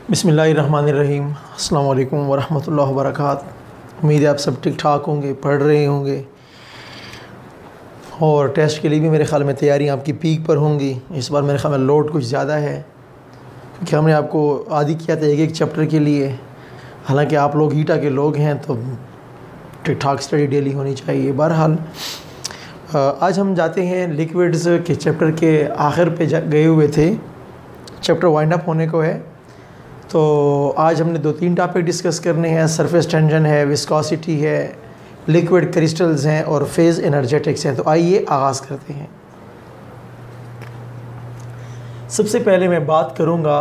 बिस्मिल्लाहिर्रहमानिर्रहीम। अस्सलाम वालेकुम वरहमतुल्लाहि वबरकातुहू। उम्मीद है आप सब ठीक ठाक होंगे, पढ़ रहे होंगे और टेस्ट के लिए भी मेरे ख़्याल में तैयारियां आपकी पीक पर होंगी। इस बार मेरे ख़्याल में लोड कुछ ज़्यादा है क्योंकि हमने आपको आदी किया था एक एक चैप्टर के लिए। हालांकि आप लोग हीटा के लोग हैं तो ठीक ठाक स्टडी डेली होनी चाहिए। बहरहाल आज हम जाते हैं लिक्विड्स के चैप्टर के आखिर पे गए हुए थे, चैप्टर वाइंड अप होने को है। तो आज हमने 2-3 टॉपिक डिस्कस करने हैं। सरफेस टेंशन है, विस्कोसिटी है, लिक्विड क्रिस्टल्स हैं और फेज़ एनर्जेटिक्स हैं। तो आइए आगाज़ करते हैं। सबसे पहले मैं बात करूंगा,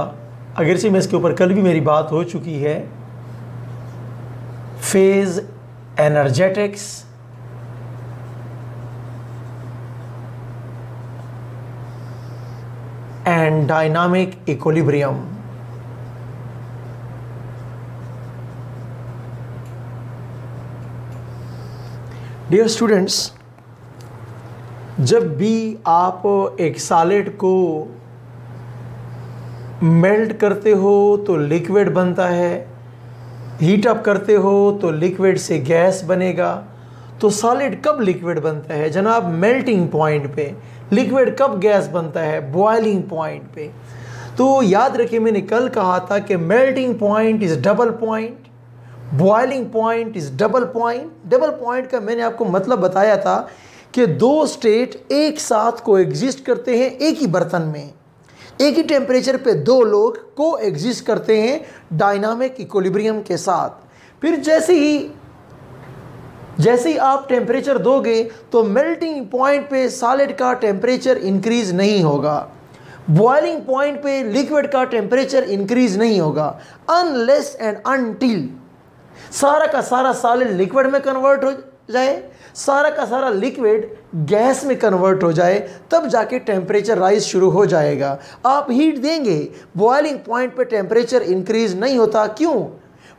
अगरचे मैं इसके ऊपर कल भी मेरी बात हो चुकी है, phase energetics and dynamic equilibrium. Dear students, जब भी आप एक सॉलिड को मेल्ट करते हो तो लिक्विड बनता है, हीट अप करते हो तो लिक्विड से गैस बनेगा। तो सॉलिड कब लिक्विड बनता है जनाब? मेल्टिंग पॉइंट पे। लिक्विड कब गैस बनता है? बॉइलिंग पॉइंट पे। तो याद रखिए, मैंने कल कहा था कि melting point is double point, boiling point is double point. Double point का मैंने आपको मतलब बताया था कि दो स्टेट एक साथ को एग्जिस्ट करते हैं एक ही बर्तन में, एक ही टेम्परेचर पे दो लोग को एग्जिस्ट करते हैं डायनामिक इक्विलिब्रियम के साथ। फिर जैसे ही आप टेम्परेचर दोगे तो मेल्टिंग पॉइंट पे सॉलिड का टेम्परेचर इंक्रीज नहीं होगा, बॉइलिंग पॉइंट पे लिक्विड का टेम्परेचर इंक्रीज नहीं होगा, अनलेस एंड अनटिल सारा का सारा सॉलिड लिक्विड में कन्वर्ट हो जाए, सारा का सारा लिक्विड गैस में कन्वर्ट हो जाए, तब जाके टेम्परेचर राइज शुरू हो जाएगा। आप हीट देंगे, बॉइलिंग पॉइंट पे टेम्परेचर इंक्रीज नहीं होता। क्यों?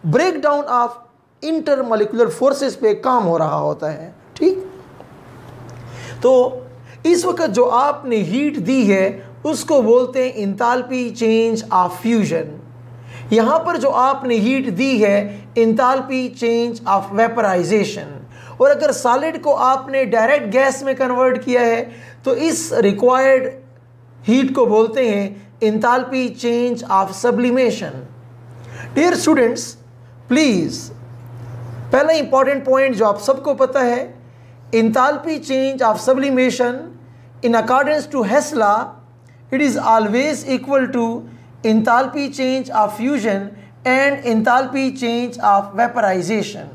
Break down of intermolecular forces पे काम हो रहा होता है। ठीक, तो इस वक्त जो आपने हीट दी है उसको बोलते हैं इंथैल्पी चेंज ऑफ फ्यूजन। यहाँ पर जो आपने हीट दी है इंथैल्पी चेंज ऑफ वेपराइजेशन। और अगर सॉलिड को आपने डायरेक्ट गैस में कन्वर्ट किया है तो इस रिक्वायर्ड हीट को बोलते हैं enthalpy change of sublimation. Dear students, please पहला इंपॉर्टेंट पॉइंट जो आप सबको पता है, enthalpy change of sublimation in accordance to Hess law it is always equal to enthalpy change of fusion and enthalpy change of vaporization।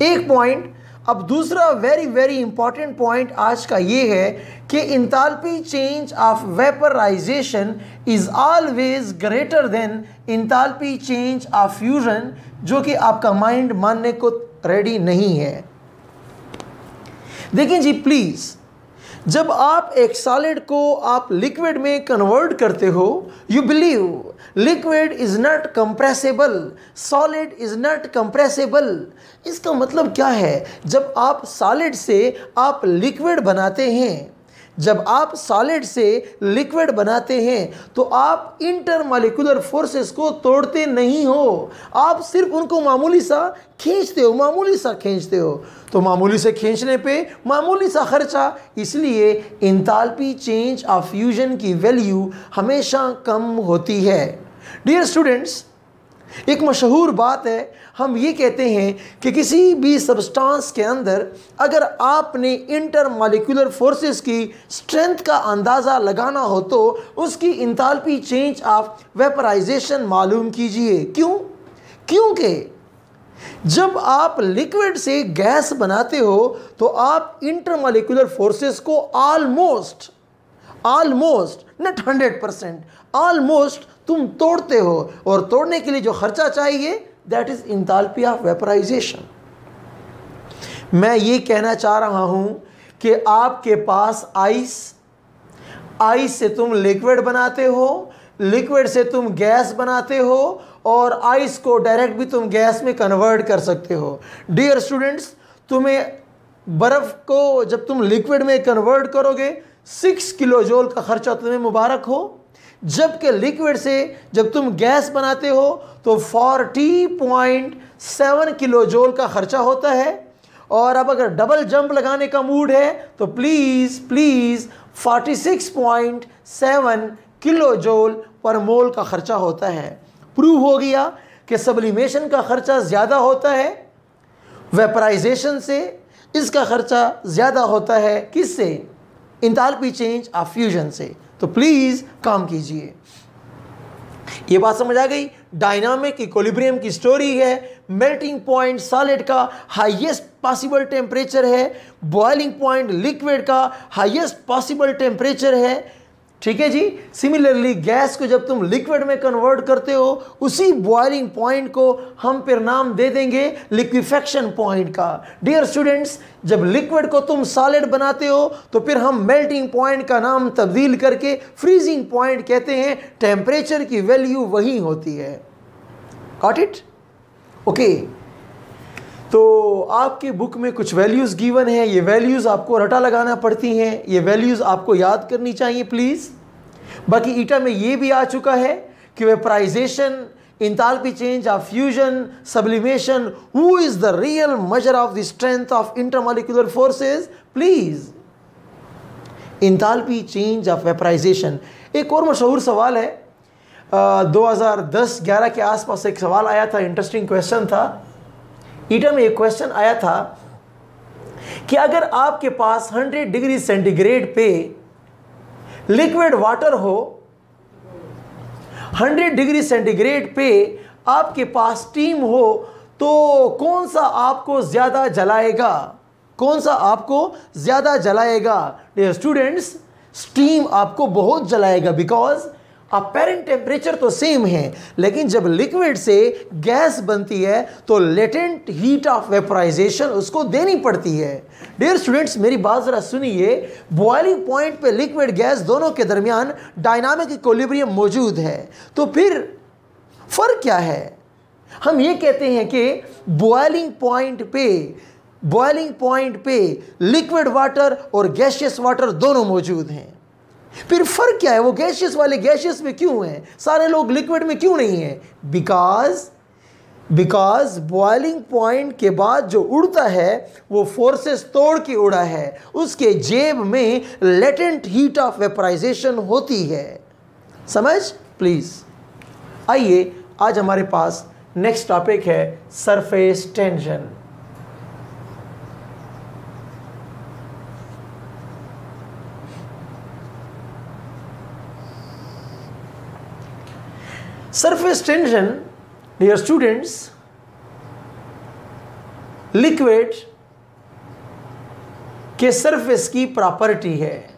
एक point. अब दूसरा very very important point आज का ये है कि enthalpy change of vaporization is always greater than enthalpy change of fusion, जो कि आपका माइंड मानने को रेडी नहीं है। देखिए जी प्लीज़, जब आप एक सॉलिड को आप लिक्विड में कन्वर्ट करते हो, you believe liquid is not compressible, solid is not compressible. इसका मतलब क्या है? जब आप सॉलिड से आप लिक्विड बनाते हैं, जब आप सॉलिड से लिक्विड बनाते हैं तो आप इंटरमॉलिक्यूलर फोर्सेस को तोड़ते नहीं हो, आप सिर्फ उनको मामूली सा खींचते हो, मामूली सा खींचते हो। तो मामूली से खींचने पे मामूली सा खर्चा, इसलिए इंथैल्पी चेंज ऑफ फ्यूजन की वैल्यू हमेशा कम होती है। डियर स्टूडेंट्स, एक मशहूर बात है, हम ये कहते हैं कि किसी भी सब्सटेंस के अंदर अगर आपने इंटरमॉलिक्यूलर फोर्सेस की स्ट्रेंथ का अंदाज़ा लगाना हो तो उसकी इंथैल्पी चेंज ऑफ वेपराइजेशन मालूम कीजिए। क्यों? क्योंकि जब आप लिक्विड से गैस बनाते हो तो आप इंटरमॉलिक्यूलर फोर्सेस को ऑलमोस्ट नॉट 100%, ऑलमोस्ट तुम तोड़ते हो, और तोड़ने के लिए जो खर्चा चाहिए that is enthalpy of vaporization. मैं ये कहना चाह रहा हूं कि आपके पास आइस से तुम लिक्विड बनाते हो, लिक्विड से तुम गैस बनाते हो, और आइस को डायरेक्ट भी तुम गैस में कन्वर्ट कर सकते हो। डियर स्टूडेंट्स, तुम्हें बर्फ़ को जब तुम लिक्विड में कन्वर्ट करोगे 6 किलो जूल का खर्चा तुम्हें मुबारक हो। जबकि लिक्विड से जब तुम गैस बनाते हो तो 40.7 किलो जूल का खर्चा होता है। और अब अगर डबल जंप लगाने का मूड है तो प्लीज़ 46.7 किलो जूल पर मोल का खर्चा होता है। प्रूव हो गया कि सब्लिमेशन का खर्चा ज़्यादा होता है वेपराइजेशन से, इसका खर्चा ज़्यादा होता है किससे? इंथैल्पी चेंज ऑफ फ्यूजन से। तो प्लीज़ काम कीजिए। ये बात समझ आ गई? डायनामिक इक्विलिब्रियम की स्टोरी है। मेल्टिंग पॉइंट सॉलिड का हाईएस्ट पॉसिबल टेम्परेचर है, बॉइलिंग पॉइंट लिक्विड का हाईएस्ट पॉसिबल टेम्परेचर है। ठीक है जी। सिमिलरली गैस को जब तुम लिक्विड में कन्वर्ट करते हो, उसी बॉइलिंग पॉइंट को हम फिर नाम दे देंगे लिक्विफेक्शन पॉइंट का। डियर स्टूडेंट्स, जब लिक्विड को तुम सॉलिड बनाते हो तो फिर हम मेल्टिंग पॉइंट का नाम तब्दील करके फ्रीजिंग पॉइंट कहते हैं। टेम्परेचर की वैल्यू वही होती है। Got it? ओके। तो आपके बुक में कुछ वैल्यूज़ गिवन है, ये वैल्यूज़ आपको रटा लगाना पड़ती हैं, ये वैल्यूज़ आपको याद करनी चाहिए प्लीज़। बाकी ईटा में ये भी आ चुका है कि vaporization, enthalpy change of fusion, sublimation, who is the real measure of the strength of intermolecular forces? Please enthalpy change of vaporization. एक और मशहूर सवाल है, 2010-11 के आसपास एक सवाल आया था, इंटरेस्टिंग क्वेश्चन था। ईटा में एक क्वेश्चन आया था कि अगर आपके पास 100 डिग्री सेंटीग्रेड पे लिक्विड वाटर हो, 100 डिग्री सेंटीग्रेड पे आपके पास स्टीम हो, तो कौन सा आपको ज़्यादा जलाएगा? कौन सा आपको ज़्यादा जलाएगा? डियर स्टूडेंट्स, स्टीम आपको बहुत जलाएगा, बिकॉज अपेरेंट टेम्परेचर तो सेम है, लेकिन जब लिक्विड से गैस बनती है तो लेटेंट हीट ऑफ वेपराइजेशन उसको देनी पड़ती है। डियर स्टूडेंट्स, मेरी बात ज़रा सुनिए। बॉइलिंग पॉइंट पे लिक्विड गैस दोनों के दरमियान डायनामिक इक्विलिब्रियम मौजूद है, तो फिर फ़र्क क्या है? हम ये कहते हैं कि बॉइलिंग पॉइंट पे लिक्विड वाटर और गैसियस वाटर दोनों मौजूद हैं। फिर फर्क क्या है? वो गैसियस वाले गैसियस में क्यों हैं, सारे लोग लिक्विड में क्यों नहीं हैं? बिकॉज बॉइलिंग पॉइंट के बाद जो उड़ता है वो फोर्सेस तोड़ के उड़ा है, उसके जेब में लेटेंट हीट ऑफ वेपराइजेशन होती है। समझ? प्लीज आइए, आज हमारे पास नेक्स्ट टॉपिक है surface tension. Surface tension, dear students, liquid के सरफेस की प्रॉपर्टी है।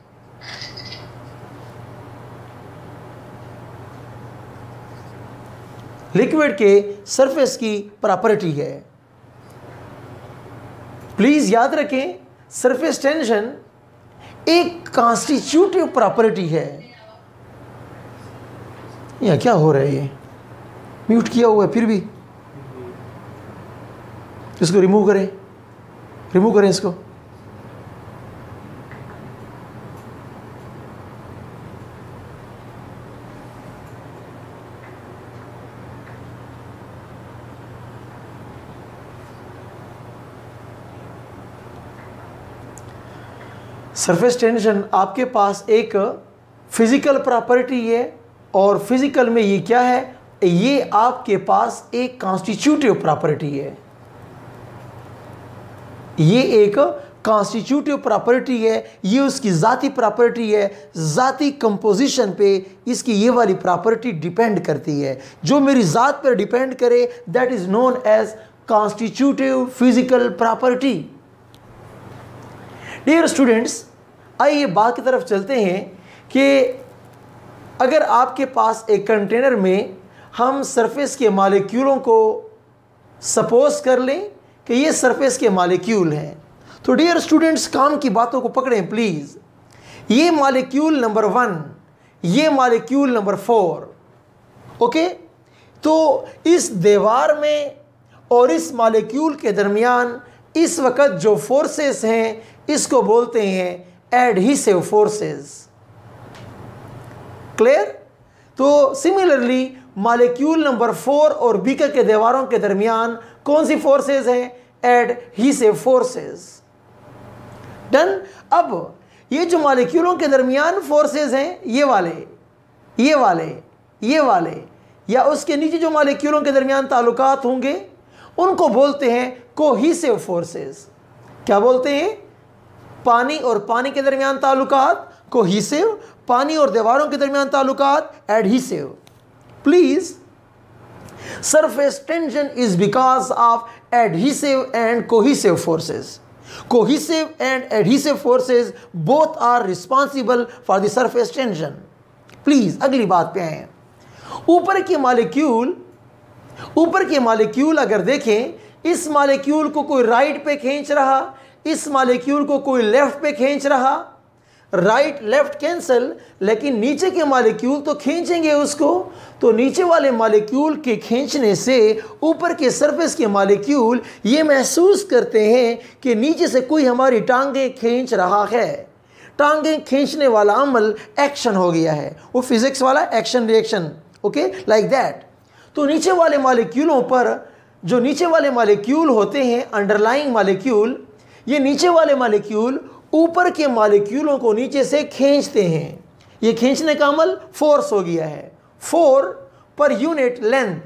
लिक्विड के सरफेस की प्रॉपर्टी है। प्लीज याद रखें, सरफेस टेंशन एक कॉन्स्टिट्यूटिव प्रॉपर्टी है। यह क्या हो रहा है? ये म्यूट किया हुआ है, फिर भी इसको रिमूव करें इसको। सरफेस टेंशन आपके पास एक फिजिकल प्रॉपर्टी है, और फिजिकल में ये क्या है? ये आपके पास एक कॉन्स्टिट्यूटिव प्रॉपर्टी है। ये एक कॉन्स्टिट्यूटिव प्रॉपर्टी है, ये उसकी ज़ाती प्रॉपर्टी है। ज़ाती कंपोजिशन पे इसकी ये वाली प्रॉपर्टी डिपेंड करती है। जो मेरी ज़ात पर डिपेंड करे, that is known as constitutive physical property. Dear students, आइए बात की तरफ चलते हैं कि अगर आपके पास एक कंटेनर में हम सरफेस के मॉलिक्यूलों को सपोज कर लें कि ये सरफेस के मॉलिक्यूल हैं, तो डियर स्टूडेंट्स काम की बातों को पकड़ें प्लीज़। ये मॉलिक्यूल नंबर 1, ये मॉलिक्यूल नंबर 4, ओके। तो इस दीवार में और इस मॉलिक्यूल के दरमियान इस वक्त जो फोर्सेस हैं, इसको बोलते हैं एडहिसिव फोर्सेस। क्लियर? तो सिमिलरली मॉलिक्यूल नंबर 4 और बीकर के दीवारों के दरमियान कौन सी फोर्सेस हैं? Adhesive forces. डन। अब ये जो मॉलिक्यूलों के दरमियान फोर्सेस हैं, ये वाले, ये वाले, ये वाले, या उसके नीचे जो मॉलिक्यूलों के दरमियान ताल्लुकात होंगे उनको बोलते हैं कोहीसिव फोर्सेस। क्या बोलते हैं? पानी और पानी के दरमियान ताल्लुकात कोहीसिव, पानी और दीवारों के दरमियान ताल्लुकात adhesive. Please, surface tension is because of adhesive and cohesive forces. Cohesive and adhesive forces both are responsible for the surface tension. Please, अगली बात पे आए. ऊपर के मॉलिक्यूल अगर देखें, इस मॉलिक्यूल को कोई राइट पे खींच रहा, इस मॉलिक्यूल को कोई लेफ्ट पे खींच रहा, राइट लेफ्ट कैंसल, लेकिन नीचे के मॉलिक्यूल तो खींचेंगे उसको. तो नीचे वाले मॉलिक्यूल के खींचने से ऊपर के सरफेस के मॉलिक्यूल ये महसूस करते हैं कि नीचे से कोई हमारी टांगें खींच रहा है. टांगें खींचने वाला अमल एक्शन हो गया है, वो फिजिक्स वाला action reaction. Okay, like that. तो नीचे वाले मॉलिक्यूलों पर, जो नीचे वाले मॉलिक्यूल होते हैं अंडरलाइंग मॉलिक्यूल, ये नीचे वाले मॉलिक्यूल ऊपर के मॉलिक्यूलों को नीचे से खींचते हैं. ये खींचने का अमल फोर्स हो गया है. 4 पर यूनिट लेंथ.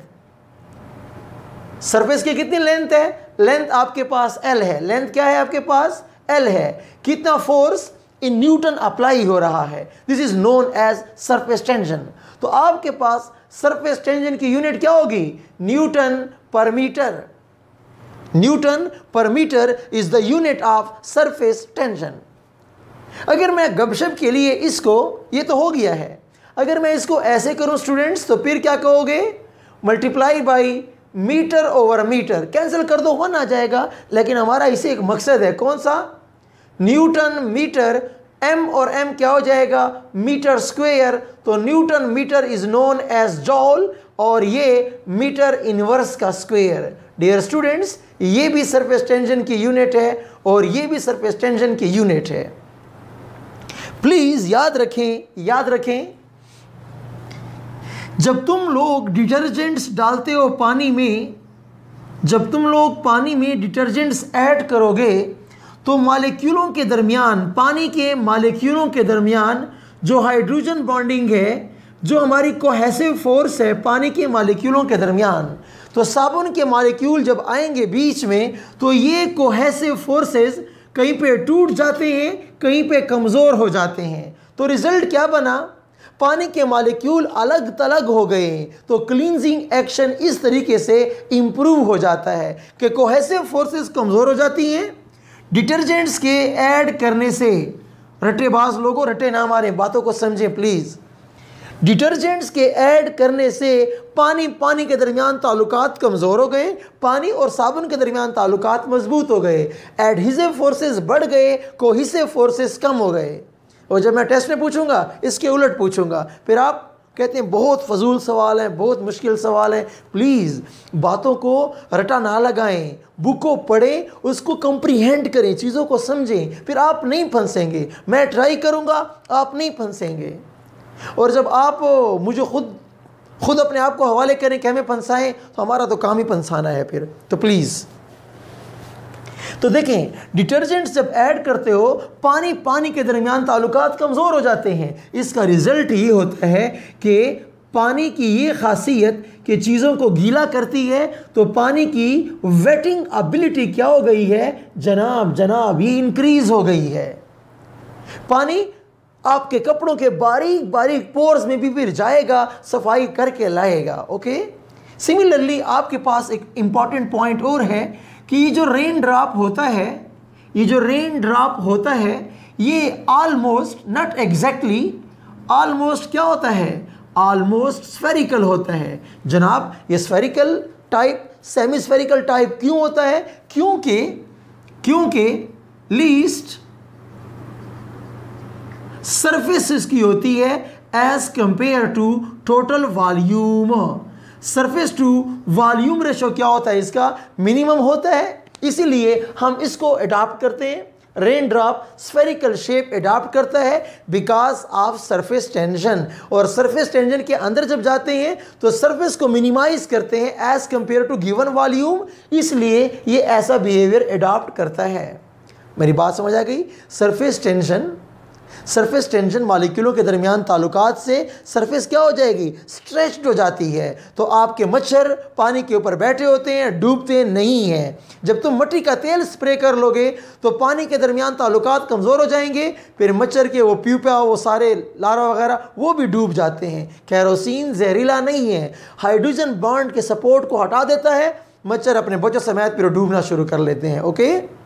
सरफेस की कितनी लेंथ है? लेंथ आपके पास L है. लेंथ क्या है आपके पास? L है. कितना फोर्स इन न्यूटन अप्लाई हो रहा है? This is known as surface tension. तो आपके पास सरफेस टेंशन की यूनिट क्या होगी? न्यूटन पर मीटर. न्यूटन पर metre is the unit of surface tension. अगर मैं गपशप के लिए इसको, ये तो हो गया है, अगर मैं इसको ऐसे करूं स्टूडेंट्स, तो फिर क्या कहोगे? Multiply by metre over metre. Cancel कर दो, 1 आ जाएगा. लेकिन हमारा इसे एक मकसद है, कौन सा? Newton metre. m और m क्या हो जाएगा? Metre square. तो newton metre is known as joule, और ये मीटर इनवर्स का स्क्वेयर. डियर स्टूडेंट्स, ये भी सरफेस टेंशन की यूनिट है और ये भी सरफेस टेंशन की यूनिट है. प्लीज याद रखें, जब तुम लोग डिटर्जेंट्स डालते हो पानी में, जब तुम लोग पानी में डिटर्जेंट्स ऐड करोगे, तो मॉलिक्यूलों के दरमियान, पानी के मॉलिक्यूलों के दरमियान जो हाइड्रोजन बॉन्डिंग है, जो हमारी कोहेसिव फोर्स है पानी के मॉलिक्यूलों के दरमियान, तो साबुन के मॉलिक्यूल जब आएंगे बीच में, तो ये कोहेसिव फोर्सेस कहीं पे टूट जाते हैं, कहीं पे कमज़ोर हो जाते हैं. तो रिजल्ट क्या बना? पानी के मॉलिक्यूल अलग तलग हो गए. तो क्लींजिंग एक्शन इस तरीके से इंप्रूव हो जाता है कि कोहेसिव फोर्सेस कमज़ोर हो जाती हैं. डिटर्जेंट्स के ऐड करने से, रट्टेबाज लोगों रट्टे ना मारे, बातों को समझें प्लीज़. डिटर्जेंट्स के ऐड करने से पानी के दरमियान ताल्लुकात कमज़ोर हो गए, पानी और साबुन के दरमियान ताल्लुकात मजबूत हो गए, एडहीसिव फोर्सेस बढ़ गए, कोहीसिव फोर्सेस कम हो गए. और जब मैं टेस्ट में पूछूंगा, इसके उलट पूछूंगा, फिर आप कहते हैं बहुत फजूल सवाल है, बहुत मुश्किल सवाल है. प्लीज़ बातों को रटा ना लगाएं, बुक को पढ़ें, उसको कंप्रीहेंड करें, चीज़ों को समझें, फिर आप नहीं फंसेंगे. मैं ट्राई करूंगा, आप नहीं फंसेंगे. और जब आप मुझे खुद अपने आप को हवाले करें कि हमें फंसाएं, तो हमारा तो काम ही फंसाना है फिर. तो प्लीज़, तो देखें, डिटर्जेंट्स जब ऐड करते हो, पानी के दरमियान ताल्लुकात कमज़ोर हो जाते हैं. इसका रिज़ल्ट ये होता है कि पानी की ये खासियत कि चीज़ों को गीला करती है, तो पानी की वेटिंग एबिलिटी क्या हो गई है? जनाब ये इंक्रीज़ हो गई है. पानी आपके कपड़ों के बारीक बारीक पोर्स में भी फिर जाएगा, सफाई करके लाएगा. ओके. सिमिलरली आपके पास एक इम्पॉर्टेंट पॉइंट और है कि ये जो रेन ड्रॉप होता है, ये ऑलमोस्ट, नॉट एग्जैक्टली, ऑलमोस्ट क्या होता है? ऑलमोस्ट स्फेरिकल होता है. जनाब, ये spherical type, semi spherical type क्यों होता है? क्योंकि लीस्ट सरफेस इसकी होती है as compare to total volume. Surface to volume ratio क्या होता है? इसका मिनिमम होता है. इसीलिए हम इसको अडॉप्ट करते हैं. Rain drop spherical shape adopt करता है बिकॉज ऑफ सरफेस टेंशन, और सरफेस टेंशन के अंदर जब जाते हैं तो सरफेस को मिनिमाइज करते हैं as compare to given volume, इसलिए ये ऐसा बिहेवियर अडॉप्ट करता है। मेरी बात समझ आ गई? सरफेस टेंशन मॉलिक्यूलों के दरमियान ताल्लुकात से सरफेस क्या हो जाएगी? स्ट्रेच्ड हो जाती है। तो आपके मच्छर पानी के ऊपर बैठे होते हैं, डूबते नहीं हैं। जब तुम मिट्टी का तेल स्प्रे कर लोगे तो पानी के दरमियान ताल्लुकात कमज़ोर हो जाएंगे, फिर मच्छर के वो प्यूपा, वो सारे लारा वगैरह वो भी डूब जाते हैं। केरोसिन जहरीला नहीं है, हाइड्रोजन बॉन्ड के सपोर्ट को हटा देता है, मच्छर अपने बच्चों समेत फिर डूबना शुरू कर लेते हैं। Okay,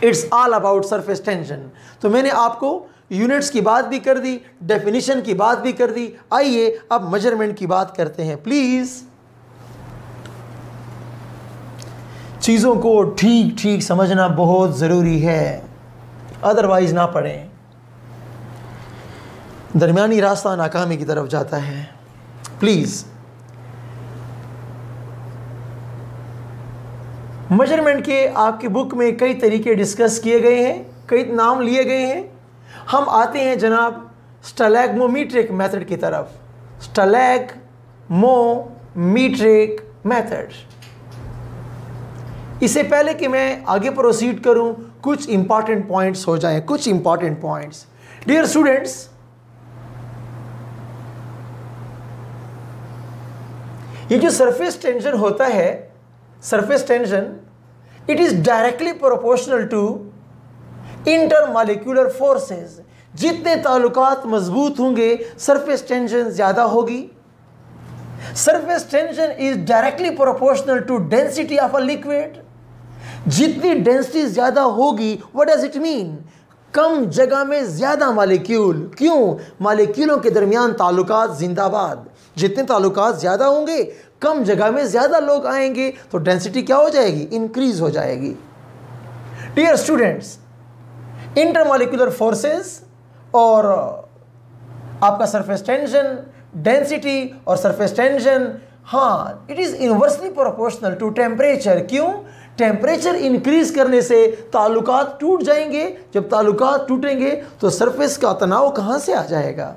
it's all about surface tension. तो मैंने आपको यूनिट्स की बात भी कर दी, डेफिनेशन की बात भी कर दी। आइए अब मेजरमेंट की बात करते हैं। प्लीज चीज़ों को ठीक ठीक समझना बहुत ज़रूरी है, अदरवाइज ना पढ़ें, दरमियानी रास्ता नाकामी की तरफ जाता है। प्लीज़ मेजरमेंट के आपकी बुक में कई तरीके डिस्कस किए गए हैं, कई नाम लिए गए हैं। हम आते हैं जनाब स्टैलेग्मोमीट्रिक मेथड की तरफ। स्टैलेग्मोमीट्रिक मेथड। इससे पहले कि मैं आगे प्रोसीड करूं, कुछ इंपॉर्टेंट पॉइंट्स हो जाएं, कुछ इंपॉर्टेंट पॉइंट्स। डियर स्टूडेंट्स, ये जो सरफेस टेंशन होता है, surface tension, it is directly proportional to intermolecular forces. जितने ताल्लुकात मजबूत होंगे सरफेस टेंशन ज्यादा होगी। Surface tension is directly proportional to density of a liquid. जितनी डेंसिटी ज्यादा होगी, व्हाट डज इट मीन? कम जगह में ज्यादा मॉलिक्यूल। क्यों? मॉलिक्यूलों के दरमियान ताल्लुकात जिंदाबाद। जितने ताल्लुकात ज्यादा होंगे, कम जगह में ज्यादा लोग आएंगे, तो डेंसिटी क्या हो जाएगी? इंक्रीज हो जाएगी। डियर स्टूडेंट्स, इंटरमॉलिक्यूलर फोर्सेस और आपका सरफेस टेंशन, डेंसिटी और सरफेस टेंशन, हाँ, it is inversely proportional to temperature. क्यों? टेम्परेचर इंक्रीज करने से ताल्लुकात टूट जाएंगे। जब ताल्लुकात टूटेंगे तो सरफेस का तनाव कहां से आ जाएगा?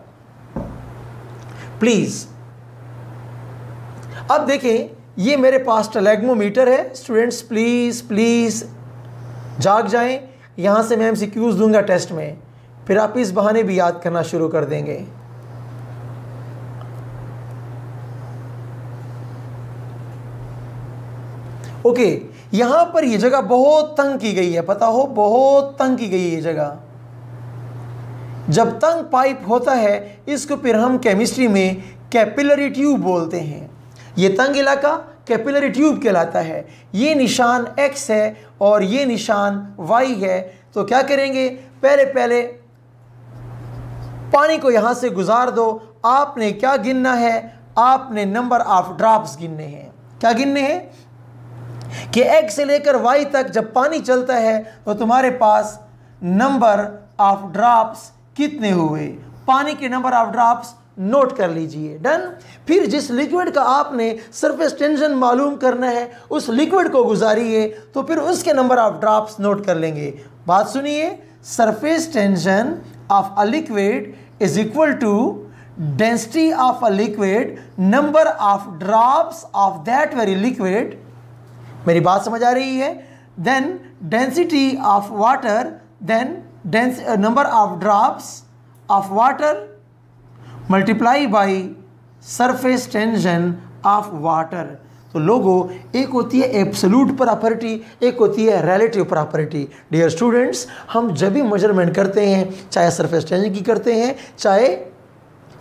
प्लीज अब देखें, ये मेरे पास स्टैलेग्मोमीटर है। स्टूडेंट्स प्लीज प्लीज जाग जाएं। यहां से मैं एमसीक्यूज दूंगा टेस्ट में, फिर आप इस बहाने भी याद करना शुरू कर देंगे। ओके, यहां पर ये जगह बहुत तंग की गई है, पता हो, बहुत तंग की गई है ये जगह। जब तंग पाइप होता है, इसको फिर हम केमिस्ट्री में कैपिलरी ट्यूब बोलते हैं। ये तंग इलाका कैपिलरी ट्यूब कहलाता है। ये निशान X है और ये निशान Y है। तो क्या करेंगे? पहले पानी को यहां से गुजार दो। आपने क्या गिनना है? आपने नंबर ऑफ ड्रॉप्स गिनने हैं। क्या गिनने हैं? कि X से लेकर Y तक जब पानी चलता है तो तुम्हारे पास नंबर ऑफ ड्रॉप्स कितने हुए, पानी के नंबर ऑफ ड्रॉप्स नोट कर लीजिए। डन। फिर जिस लिक्विड का आपने सरफेस टेंशन मालूम करना है, उस लिक्विड को गुजारिए, तो फिर उसके नंबर ऑफ ड्रॉप्स नोट कर लेंगे। बात सुनिए, surface tension of a liquid is equal to density of a liquid, number of drops of that very liquid. मेरी बात समझ आ रही है? Then density of water, then number of drops of water multiply by surface tension of water. तो लोगों, एक होती है एब्सोल्यूट प्रॉपर्टी, एक होती है रिलेटिव प्रॉपर्टी। डियर स्टूडेंट्स, हम जब भी मेजरमेंट करते हैं, चाहे सरफेस टेंशन की करते हैं,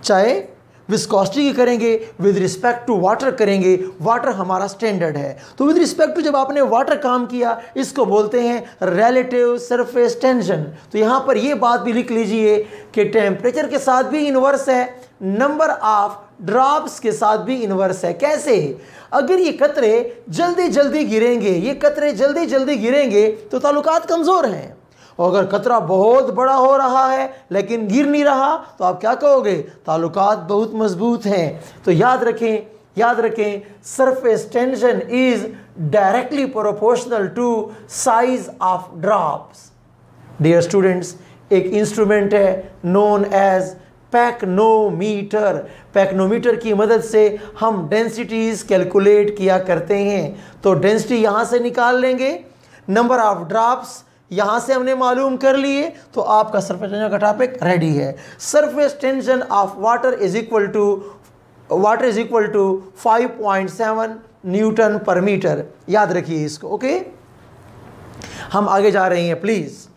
चाहे विस्कोसिटी की करेंगे, विद रिस्पेक्ट टू वाटर करेंगे। वाटर हमारा स्टैंडर्ड है, तो विद रिस्पेक्ट टू जब आपने वाटर काम किया, इसको बोलते हैं रिलेटिव सरफेस टेंशन। तो यहाँ पर ये बात भी लिख लीजिए कि टेम्परेचर के साथ भी इन्वर्स है, नंबर ऑफ ड्रॉप्स के साथ भी इन्वर्स है। कैसे? अगर ये कतरे जल्दी जल्दी गिरेंगे तो ताल्लुकात कमज़ोर हैं, और अगर कतरा बहुत बड़ा हो रहा है लेकिन गिर नहीं रहा, तो आप क्या कहोगे? ताल्लुकात बहुत मजबूत हैं। तो याद रखें, surface tension is directly proportional to size of drops. Dear students, एक इंस्ट्रूमेंट है नोन एज पैक्नोमीटर। पैक्नोमीटर की मदद से हम डेंसिटीज कैलकुलेट किया करते हैं। तो डेंसिटी यहाँ से निकाल लेंगे, नंबर ऑफ ड्रॉप्स यहाँ से हमने मालूम कर लिए, तो आपका सरफेस टेंशन का टॉपिक रेडी है। Surface tension of water is equal to 5.7 newton पर मीटर। याद रखिए इसको, ओके। हम आगे जा रहे हैं प्लीज।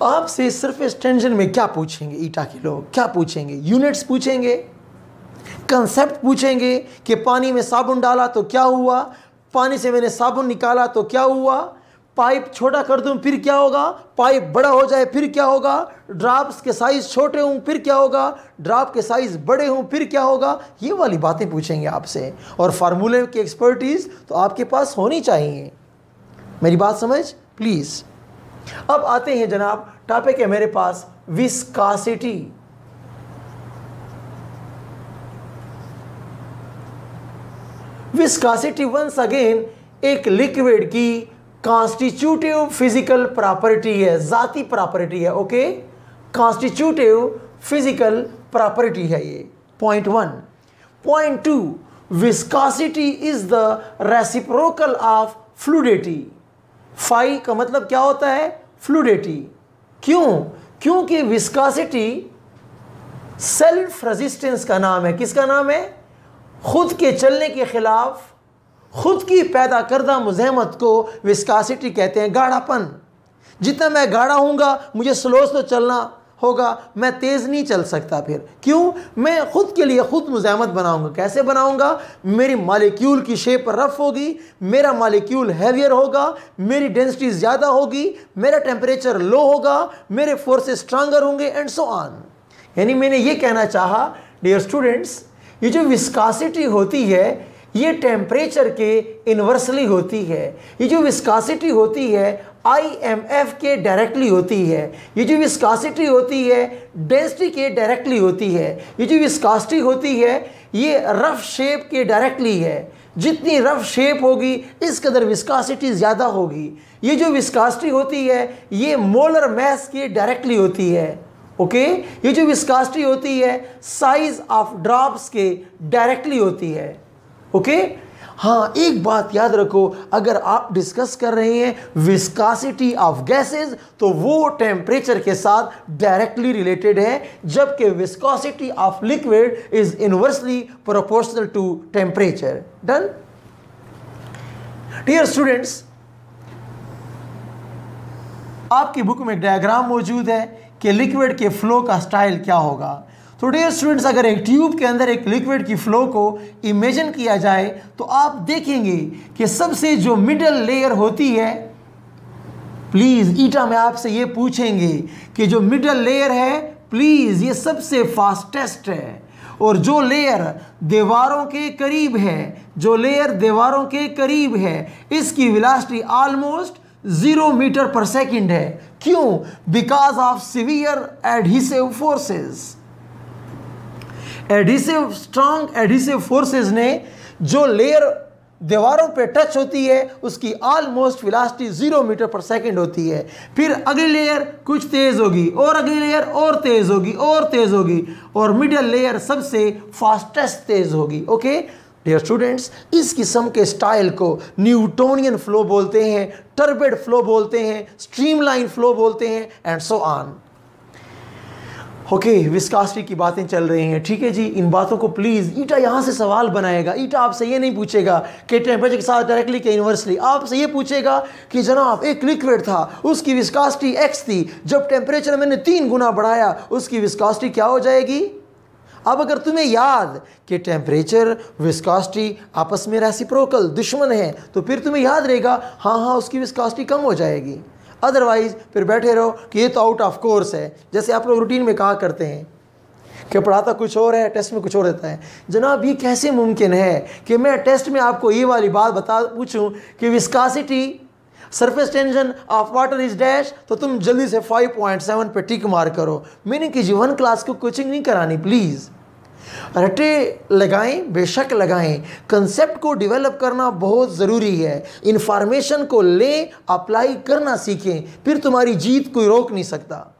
आपसे सरफेस टेंशन में क्या पूछेंगे ईटा के लोग, क्या पूछेंगे? यूनिट्स पूछेंगे, कंसेप्ट पूछेंगे कि पानी में साबुन डाला तो क्या हुआ, पानी से मैंने साबुन निकाला तो क्या हुआ, पाइप छोटा कर दूं फिर क्या होगा, पाइप बड़ा हो जाए फिर क्या होगा, ड्रॉप्स के साइज छोटे हों फिर क्या होगा, ड्रॉप के साइज बड़े हों फिर क्या होगा। ये वाली बातें पूछेंगे आपसे। और फार्मूले की एक्सपर्टीज तो आपके पास होनी चाहिए। मेरी बात समझ प्लीज। अब आते हैं जनाब, टॉपिक है मेरे पास विस्कासिटी। विस्कासिटी वंस अगेन एक लिक्विड की कॉन्स्टिट्यूटिव फिजिकल प्रॉपर्टी है, जाती प्रॉपर्टी है, ओके। कॉन्स्टिट्यूटिव फिजिकल प्रॉपर्टी है ये, point 1। Point 2, viscosity is the reciprocal of fluidity. Phi का मतलब क्या होता है? फ्लूइडिटी। क्यों? क्योंकि विस्कासिटी सेल्फ रेजिस्टेंस का नाम है। किसका नाम है? खुद के चलने के खिलाफ खुद की पैदा करदा मुज़ाहमत को विस्कासिटी कहते हैं। गाढ़ापन, जितना मैं गाढ़ा हूँगा मुझे स्लो तो चलना होगा, मैं तेज़ नहीं चल सकता। फिर क्यों? मैं खुद के लिए खुद मुज़ाहमत बनाऊंगा। कैसे बनाऊंगा? मेरी मालिक्यूल की शेप रफ होगी, मेरा मालिक्यूल हैवियर होगा, मेरी डेंसिटी ज़्यादा होगी, मेरा टेम्परेचर लो होगा, मेरे फोर्सेस स्ट्रांगर होंगे एंड सो ऑन। यानी मैंने ये कहना चाहा डियर स्टूडेंट्स, ये जो विस्कासिटी होती है ये टेम्परेचर के इन्वर्सली होती है। ये जो विस्कासिटी होती है IMF के डायरेक्टली होती है। ये जो विस्कासिटी होती है डेंसिटी के डायरेक्टली होती है। ये जो विस्कासिटी होती है ये रफ शेप के डायरेक्टली है। जितनी रफ शेप होगी इस कदर विस्कासिटी ज़्यादा होगी। ये जो विस्कासिटी होती है ये मोलर मैस के डायरेक्टली होती है, ओके। ये जो विस्कासिटी होती है साइज ऑफ ड्रॉप्स के डायरेक्टली होती है, ओके। हाँ, एक बात याद रखो, अगर आप डिस्कस कर रहे हैं विस्कासिटी ऑफ गैसेस तो वो टेम्परेचर के साथ डायरेक्टली रिलेटेड है, जबकि viscosity of liquid is inversely proportional to temperature. Done? Dear students, आपकी बुक में एक डायग्राम मौजूद है कि लिक्विड के फ्लो का स्टाइल क्या होगा। तो डियर स्टूडेंट्स, अगर एक ट्यूब के अंदर एक लिक्विड की फ्लो को इमेजिन किया जाए तो आप देखेंगे कि सबसे जो मिडल लेयर होती है, प्लीज़ ईटा में आपसे ये पूछेंगे कि जो मिडल लेयर है प्लीज़ ये सबसे फास्टेस्ट है, और जो लेयर दीवारों के करीब है, जो लेयर दीवारों के करीब है इसकी वेलोसिटी ऑलमोस्ट 0 मीटर पर सेकेंड है। क्यों? Because of severe adhesive forces. Adhesive, strong adhesive forces ने जो लेयर दीवारों पे टच होती है उसकी ऑलमोस्ट वेलोसिटी 0 मीटर पर सेकेंड होती है। फिर अगली लेयर कुछ तेज़ होगी और अगली लेयर और तेज़ होगी और तेज़ होगी, और मिडल लेयर सबसे फास्टेस्ट तेज़ होगी, ओके। डियर स्टूडेंट्स, इस किस्म के स्टाइल को न्यूटोनियन फ्लो बोलते हैं, टर्बिड फ्लो बोलते हैं, स्ट्रीमलाइन फ्लो बोलते हैं and so on, okay. Viscosity की बातें चल रही हैं, ठीक है जी। इन बातों को प्लीज़, ईटा यहाँ से सवाल बनाएगा। ईटा आपसे ये नहीं पूछेगा कि टेम्परेचर के साथ डायरेक्टली के इन्वर्सली, आपसे ये पूछेगा कि जनाब एक लिक्विड था उसकी विस्कासिटी x थी, जब टेम्परेचर मैंने 3 गुना बढ़ाया उसकी विस्कासिटी क्या हो जाएगी। अब अगर तुम्हें याद कि टेम्परेचर विस्कासिटी आपस में रेसिप्रोकल दुश्मन है तो फिर तुम्हें याद रहेगा हाँ उसकी विस्कासिटी कम हो जाएगी। अदरवाइज फिर बैठे रहो कि ये तो आउट ऑफ कोर्स है। जैसे आप लोग रूटीन में कहा करते हैं कि पढ़ाता कुछ और है, टेस्ट में कुछ और रहता है। जनाब, ये कैसे मुमकिन है कि मैं टेस्ट में आपको ये वाली बात पूछूं कि viscosity surface tension of water is dash, तो तुम जल्दी से 5.7 पे टिक मार करो। मैंने कि जी 1 क्लास को कोचिंग नहीं करानी प्लीज़। रटे लगाएं, बेशक लगाएं, कंसेप्ट को डेवलप करना बहुत ज़रूरी है। इंफॉर्मेशन को लें, अप्लाई करना सीखें, फिर तुम्हारी जीत कोई रोक नहीं सकता।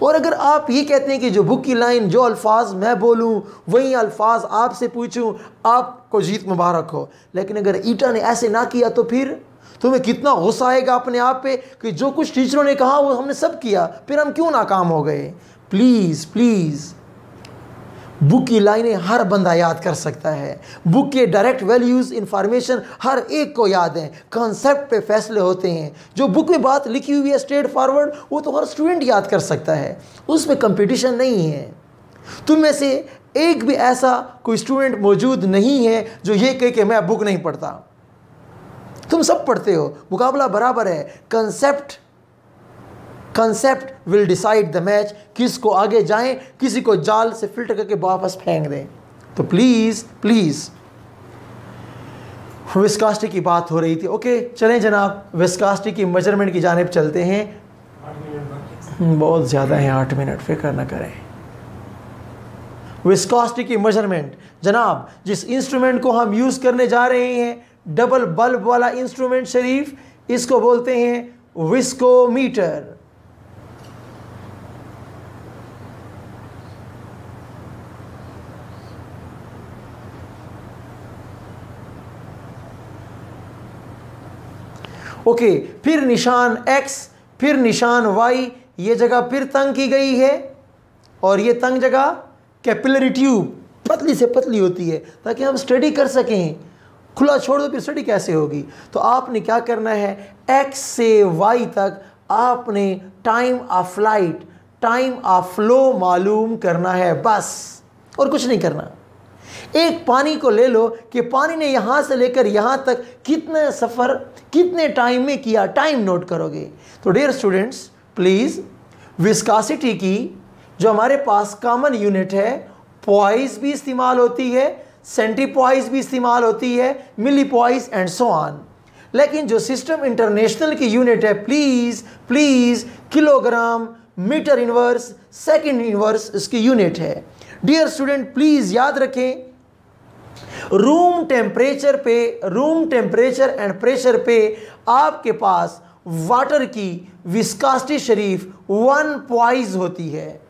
और अगर आप ये कहते हैं कि जो बुक की लाइन, जो अल्फाज मैं बोलूं वही अल्फाज आपसे पूछूं, आपको जीत मुबारक हो। लेकिन अगर ईटा ने ऐसे ना किया तो फिर तुम्हें कितना गुस्सा आएगा अपने आप पे कि जो कुछ टीचरों ने कहा वो हमने सब किया, फिर हम क्यों नाकाम हो गए। प्लीज़ प्लीज़, बुक की लाइनें हर बंदा याद कर सकता है। बुक के डायरेक्ट वैल्यूज़, इंफॉर्मेशन हर एक को याद है। कॉन्सेप्ट पे फैसले होते हैं। जो बुक में बात लिखी हुई है स्ट्रेट फॉरवर्ड, वो तो हर स्टूडेंट याद कर सकता है, उसमें कंपटीशन नहीं है। तुम में से एक भी ऐसा कोई स्टूडेंट मौजूद नहीं है जो ये कहे कि मैं बुक नहीं पढ़ता। तुम सब पढ़ते हो, मुकाबला बराबर है। Concept will decide the match. किसको आगे जाएं, किसी को जाल से फिल्टर करके वापस फेंक दें। तो प्लीज़ प्लीज़, विस्कोसिटी की बात हो रही थी। ओके चलें जनाब, विस्कोसिटी की मेजरमेंट की जानिब चलते हैं। 8 मिनट बहुत ज़्यादा है 8 मिनट, फिक्र न करें। विस्कोसिटी की मेजरमेंट जनाब, जिस इंस्ट्रूमेंट को हम यूज़ करने जा रहे हैं, डबल बल्ब वाला इंस्ट्रूमेंट शरीफ, इसको बोलते हैं विस्कोमीटर। ओके, फिर निशान X, फिर निशान Y, ये जगह फिर तंग की गई है और ये तंग जगह कैपिलरी ट्यूब पतली से पतली होती है ताकि हम स्टडी कर सकें। खुला छोड़ दो फिर स्टडी कैसे होगी। तो आपने क्या करना है, X से Y तक आपने time of flight, time of flow मालूम करना है बस, और कुछ नहीं करना। एक पानी को ले लो कि पानी ने यहाँ से लेकर यहाँ तक कितने सफ़र कितने टाइम में किया, टाइम नोट करोगे। तो डियर स्टूडेंट्स प्लीज़, विस्कोसिटी की जो हमारे पास कॉमन यूनिट है, पॉइस भी इस्तेमाल होती है, सेंटीपॉइस भी इस्तेमाल होती है, मिलीपॉइस एंड सो ऑन। लेकिन जो सिस्टम इंटरनेशनल की यूनिट है, please please, kilogram metre inverse second inverse इसकी यूनिट है। डियर स्टूडेंट प्लीज़ याद रखें, रूम टेम्परेचर एंड प्रेशर पे आपके पास वाटर की विस्कोसिटी शरीफ 1 पॉइस होती है,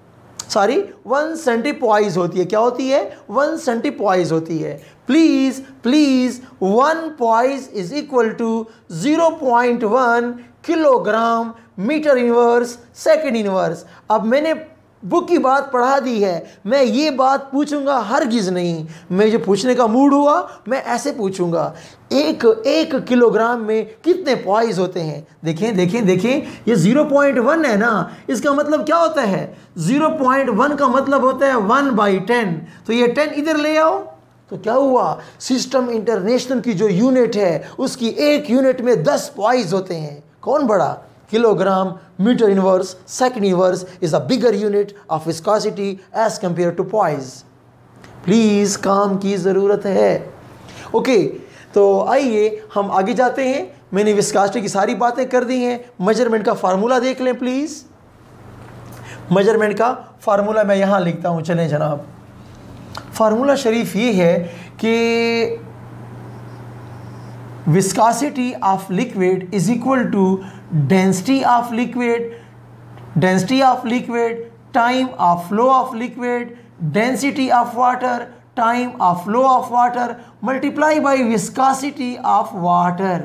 1 सेंटीपॉइस होती है। क्या होती है? 1 सेंटीपॉइस होती है। Please please, 1 poise is equal to 0.1 kilogram metre inverse second inverse. अब मैंने बुक की बात पढ़ा दी है, मैं ये बात पूछूंगा हरगिज़ नहीं। मैं जो पूछने का मूड हुआ मैं ऐसे पूछूंगा, एक किलोग्राम में कितने पॉइस होते हैं? देखें देखें देखें, ये 0.1 है ना, इसका मतलब क्या होता है? 0.1 का मतलब होता है 1/10। तो ये 10 इधर ले आओ, तो क्या हुआ? सिस्टम इंटरनेशनल की जो यूनिट है उसकी एक यूनिट में 10 पॉइस होते हैं। कौन बड़ा? Kilogram metre inverse second inverse is a bigger unit of viscosity as compare to poise. Please काम की ज़रूरत है। ओके, तो आइए हम आगे जाते हैं। मैंने विस्कोसिटी की सारी बातें कर दी हैं। मेजरमेंट का फार्मूला देख लें प्लीज़। मेजरमेंट का फार्मूला मैं यहाँ लिखता हूँ, चलें जनाब। फार्मूला शरीफ ये है कि viscosity of liquid is equal to density of liquid time of flow of liquid, density of water time of flow of water multiply by viscosity of water।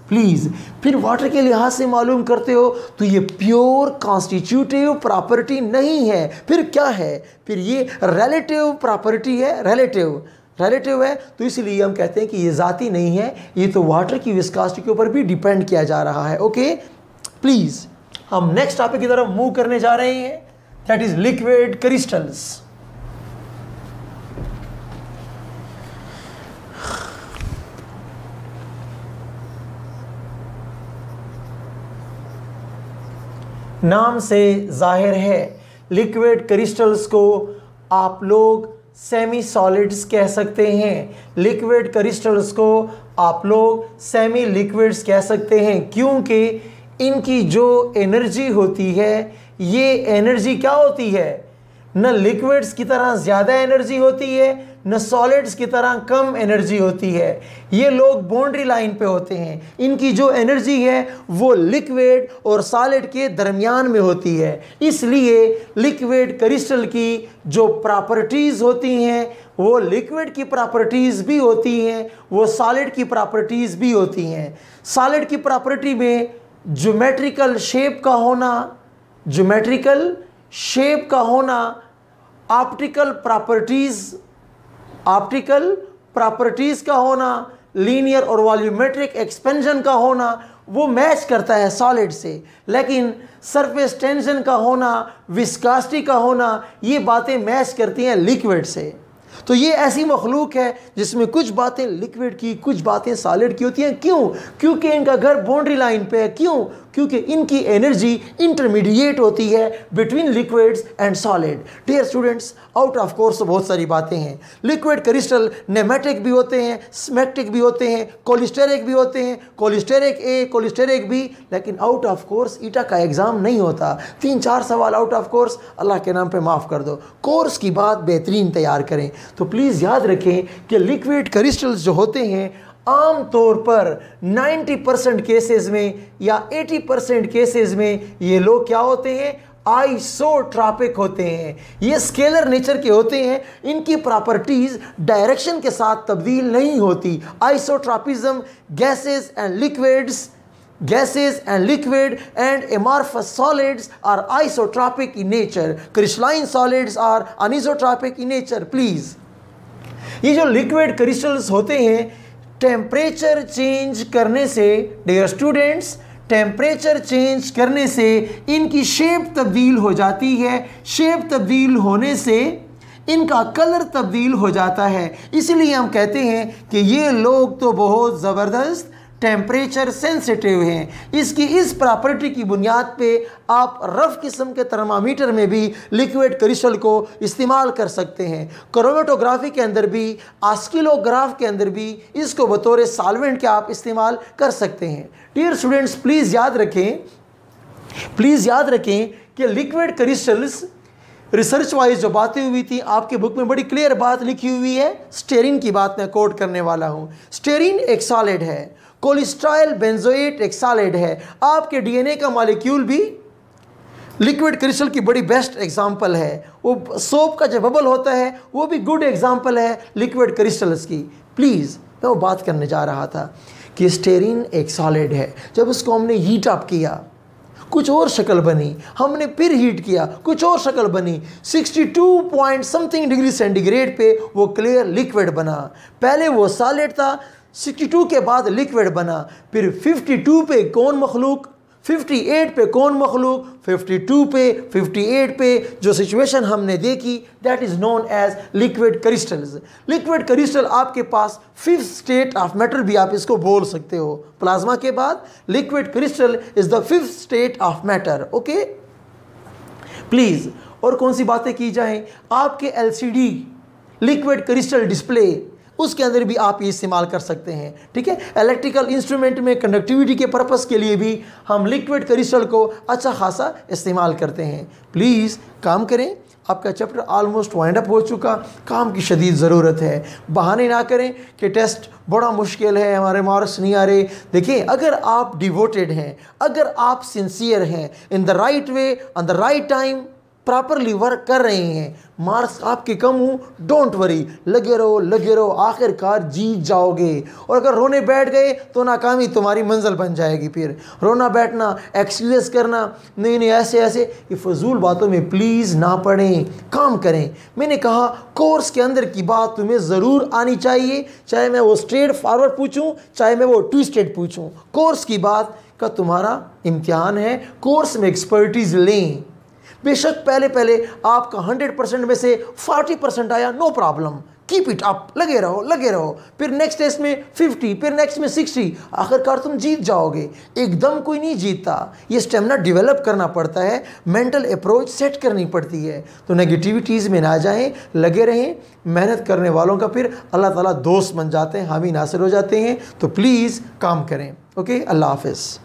Please, फिर वाटर के लिहाज से मालूम करते हो तो ये प्योर कॉन्स्टिट्यूटिव प्रॉपर्टी नहीं है, फिर क्या है? फिर ये रिलेटिव प्रॉपर्टी है। रिलेटिव है, तो इसलिए हम कहते हैं कि ये ज़ाती नहीं है, ये तो वाटर की विस्कोसिटी के ऊपर भी डिपेंड किया जा रहा है। ओके, प्लीज़ हम नेक्स्ट टॉपिक की तरफ मूव करने जा रहे हैं, दैट इज लिक्विड क्रिस्टल्स। नाम से जाहिर है, लिक्विड क्रिस्टल्स को आप लोग सेमी सॉलिड्स कह सकते हैं। लिक्विड क्रिस्टल्स को आप लोग सेमी लिक्विड्स कह सकते हैं, क्योंकि इनकी जो एनर्जी होती है, ये एनर्जी क्या होती है? न लिक्विड्स की तरह ज़्यादा एनर्जी होती है न सॉलिड्स की तरह कम एनर्जी होती है। ये लोग बाउंड्री लाइन पे होते हैं, इनकी जो एनर्जी है वो लिक्विड और सॉलिड के दरमियान में होती है। इसलिए लिक्विड क्रिस्टल की जो प्रॉपर्टीज़ होती हैं वो लिक्विड की प्रॉपर्टीज़ भी होती हैं, वो सॉलिड की प्रॉपर्टीज़ भी होती हैं। सॉलिड की प्रॉपर्टी में ज्योमेट्रिकल शेप का होना, ज्योमेट्रिकल शेप का होना, ऑप्टिकल प्रॉपर्टीज़ का होना, लीनियर और वॉल्यूमेट्रिक एक्सपेंशन का होना, वो मैच करता है सॉलिड से। लेकिन सरफेस टेंशन का होना, विस्कोसिटी का होना, ये बातें मैच करती हैं लिक्विड से। तो ये ऐसी मखलूक है जिसमें कुछ बातें लिक्विड की, कुछ बातें सॉलिड की होती हैं। क्यों? क्योंकि इनका घर बाउंड्री लाइन पे है। क्यों? क्योंकि इनकी एनर्जी इंटरमीडिएट होती है between liquids and solid. Dear students, out of course बहुत सारी बातें हैं। लिक्विड क्रिस्टल नेमेटिक भी होते हैं, स्मेक्टिक भी होते हैं, कोलिस्टेरिक भी होते हैं, कोलिस्टेरिक ए, कोलिस्टेरिक बी। लेकिन आउट ऑफ कोर्स ईटा का एग्ज़ाम नहीं होता। 3-4 सवाल आउट ऑफ कोर्स, अल्लाह के नाम पे माफ़ कर दो। कोर्स की बात बेहतरीन तैयार करें। तो प्लीज़ याद रखें कि लिक्विड क्रिस्टल्स जो होते हैं आम तौर पर 90% केसेस में या 80% केसेस में ये लोग क्या होते हैं? आइसोट्रॉपिक होते हैं। ये स्केलर नेचर के होते हैं। इनकी प्रॉपर्टीज डायरेक्शन के साथ तब्दील नहीं होती। आइसोट्रॉपिज्म gases and liquid and amorphous solids are isotropic in nature. Crystalline solids are anisotropic in nature. Please, ये जो लिक्विड क्रिस्टल्स होते हैं टेम्परेचर चेंज करने से, डियर स्टूडेंट्स, टेम्परेचर चेंज करने से इनकी शेप तब्दील हो जाती है। शेप तब्दील होने से इनका कलर तब्दील हो जाता है। इसलिए हम कहते हैं कि ये लोग तो बहुत ज़बरदस्त टेम्परेचर सेंसिटिव हैं। इसकी इस प्रॉपर्टी की बुनियाद पे आप रफ़ किस्म के थर्मामीटर में भी लिक्विड क्रिस्टल को इस्तेमाल कर सकते हैं। क्रोमेटोग्राफी के अंदर भी, ऑस्किलोग्राफ के अंदर भी इसको बतौर सॉल्वेंट के आप इस्तेमाल कर सकते हैं। डियर स्टूडेंट्स, प्लीज़ याद रखें कि लिक्विड क्रिस्टल्स रिसर्च वाइज जो बातें हुई थी आपके बुक में बड़ी क्लियर बात लिखी हुई है। स्टेरिन की बात मैं कोट करने वाला हूँ। स्टेरिन एक सॉलिड है, कोलेस्ट्रॉल बेंजोएट एक सॉलिड है। आपके डीएनए का मॉलिक्यूल भी लिक्विड क्रिस्टल की बड़ी बेस्ट एग्जांपल है। वो सोप का जो बबल होता है वो भी गुड एग्जांपल है लिक्विड क्रिस्टल्स की। प्लीज़, मैं वो बात करने जा रहा था कि स्टेरिन एक सॉलिड है। जब उसको हमने हीट अप किया कुछ और शक्ल बनी, हमने फिर हीट किया कुछ और शक्ल बनी, 62 पॉइंट समथिंग डिग्री सेंटीग्रेड पे वो क्लियर लिक्विड बना। पहले वो सॉलिड था, 62 के बाद लिक्विड बना। फिर 52 पे कौन मखलूक, 58 पे कौन मखलूक, 52 पे 58 पे जो सिचुएशन हमने देखी that is known as liquid crystals. Liquid crystal आपके पास 5th स्टेट ऑफ मैटर भी आप इसको बोल सकते हो। प्लाज्मा के बाद liquid crystal is the 5th state of matter. Okay, please और कौन सी बातें की जाएं? आपके LCD लिक्विड क्रिस्टल डिस्प्ले, उसके अंदर भी आप ये इस्तेमाल कर सकते हैं। ठीक है, इलेक्ट्रिकल इंस्ट्रूमेंट में कंडक्टिविटी के पर्पस के लिए भी हम लिक्विड क्रिस्टल को अच्छा खासा इस्तेमाल करते हैं। प्लीज़ काम करें। आपका चैप्टर ऑलमोस्ट वाइंड अप हो चुका, काम की शदीद ज़रूरत है। बहाने ना करें कि टेस्ट बड़ा मुश्किल है, हमारे मार्क्स नहीं आ रहे। देखिए, अगर आप डिवोटेड हैं, अगर आप सिंसियर हैं, in the right way on the right time properly work कर रहे हैं, मार्क्स आपके कम हो, डोंट वरी, लगे रहो, आखिरकार जीत जाओगे। और अगर रोने बैठ गए तो नाकामी तुम्हारी मंजिल बन जाएगी। फिर रोना बैठना, एक्सक्यूज़ करना, नहीं ऐसे ये फजूल बातों में प्लीज़ ना पड़ें, काम करें। मैंने कहा कोर्स के अंदर की बात तुम्हें ज़रूर आनी चाहिए, चाहे मैं वो स्ट्रेट फॉरवर्ड पूछूँ, चाहे मैं वो ट्विस्टेड पूछूँ। कोर्स की बात का तुम्हारा इम्तिहान है, कोर्स में एक्सपर्टीज़ लें। बेशक पहले आपका 100% में से 40% आया, no problem, keep it up, लगे रहो। फिर नेक्स्ट टेस्ट में 50, फिर नेक्स्ट में 60, आखिरकार तुम जीत जाओगे। एकदम कोई नहीं जीतता, ये स्टेमिना डेवलप करना पड़ता है, मेंटल अप्रोच सेट करनी पड़ती है। तो नेगेटिविटीज़ में ना जाएं, लगे रहें। मेहनत करने वालों का फिर अल्लाह ताला दोस्त बन जाते हैं, हामी नासिर हो जाते हैं। तो प्लीज़ काम करें। ओके, अल्लाह हाफ़िज़।